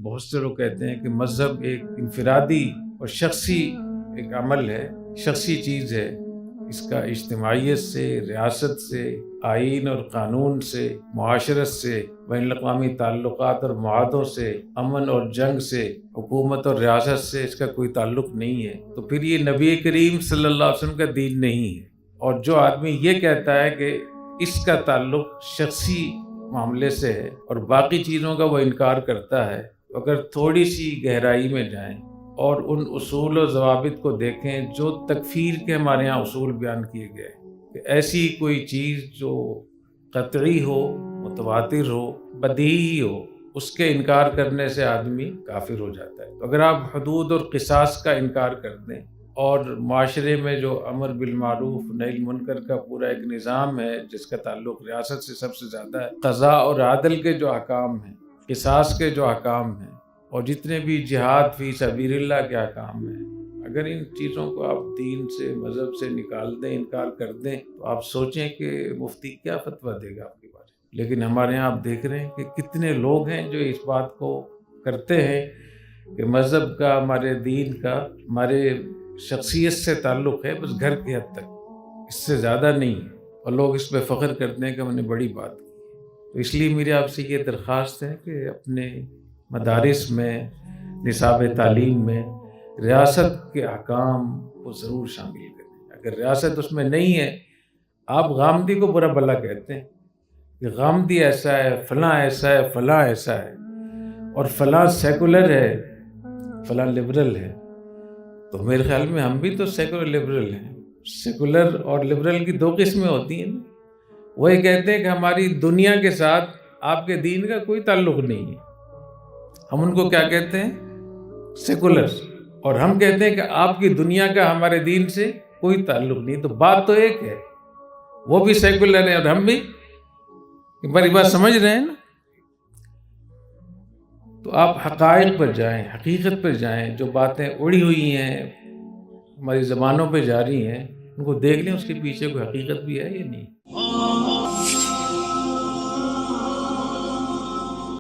بہت سے لوگ کہتے ہیں کہ مذہب ایک انفرادی اور شخصی ایک عمل ہے، شخصی چیز ہے، اس کا اجتماعیت سے، ریاست سے، آئین اور قانون سے، معاشرت سے، بین الاقوامی تعلقات اور معاہدوں سے، امن اور جنگ سے، حکومت اور ریاست سے اس کا کوئی تعلق نہیں ہے، تو پھر یہ نبی کریم صلی اللہ علیہ وسلم کا دین نہیں ہے۔ اور جو آدمی یہ کہتا ہے کہ اس کا تعلق شخصی معاملے سے ہے اور باقی چیزوں کا وہ انکار کرتا ہے، اگر تھوڑی سی گہرائی میں جائیں اور ان اصول و ضوابط کو دیکھیں جو تکفیر کے ہمارے ہاں اصول بیان کیے گئے، کہ ایسی کوئی چیز جو قطعی ہو، متواتر ہو، بدیہی ہو، اس کے انکار کرنے سے آدمی کافر ہو جاتا ہے۔ تو اگر آپ حدود اور قصاص کا انکار کر دیں اور معاشرے میں جو امر بالمعروف نہی المنکر کا پورا ایک نظام ہے جس کا تعلق ریاست سے سب سے زیادہ ہے، قضاء اور عدل کے جو احکام ہیں، قصاص کے جو احکام ہیں، اور جتنے بھی جہاد فی سبیل اللہ کے احکام ہیں، اگر ان چیزوں کو آپ دین سے، مذہب سے نکال دیں، انکار کر دیں، تو آپ سوچیں کہ مفتی کیا فتویٰ دے گا آپ کے بارے میں۔ لیکن ہمارے یہاں آپ دیکھ رہے ہیں کہ کتنے لوگ ہیں جو اس بات کو کرتے ہیں کہ مذہب کا، ہمارے دین کا، ہمارے شخصیت سے تعلق ہے، بس گھر کی حد تک، اس سے زیادہ نہیں ہے، اور لوگ اس پہ فخر کرتے ہیں کہ ہم نے بڑی بات کی۔ تو اس لیے میری آپ سے یہ درخواست ہے کہ اپنے مدارس میں، نصاب تعلیم میں ریاست کے احکام کو ضرور شامل کریں۔ اگر ریاست اس میں نہیں ہے، آپ غامدی کو برا بھلا کہتے ہیں کہ غامدی ایسا ہے، فلاں ایسا ہے، فلاں ایسا ہے، اور فلاں سیکولر ہے، فلاں لبرل ہے۔ تو میرے خیال میں ہم بھی تو سیکولر لبرل ہیں۔ سیکولر اور لبرل کی دو قسمیں ہوتی ہیں۔ وہ یہ کہتے ہیں کہ ہماری دنیا کے ساتھ آپ کے دین کا کوئی تعلق نہیں ہے، ہم ان کو کیا کہتے ہیں؟ سیکولر۔ اور ہم کہتے ہیں کہ آپ کی دنیا کا ہمارے دین سے کوئی تعلق نہیں۔ تو بات تو ایک ہے، وہ بھی سیکولر ہے اور ہم بھی۔ بڑی بات سمجھ رہے ہیں نا؟ تو آپ حقائق پر جائیں، حقیقت پر جائیں، جو باتیں اڑی ہوئی ہیں، ہماری زبانوں پہ جاری ہیں، ان کو دیکھ لیں اس کے پیچھے کوئی حقیقت بھی ہے یا نہیں۔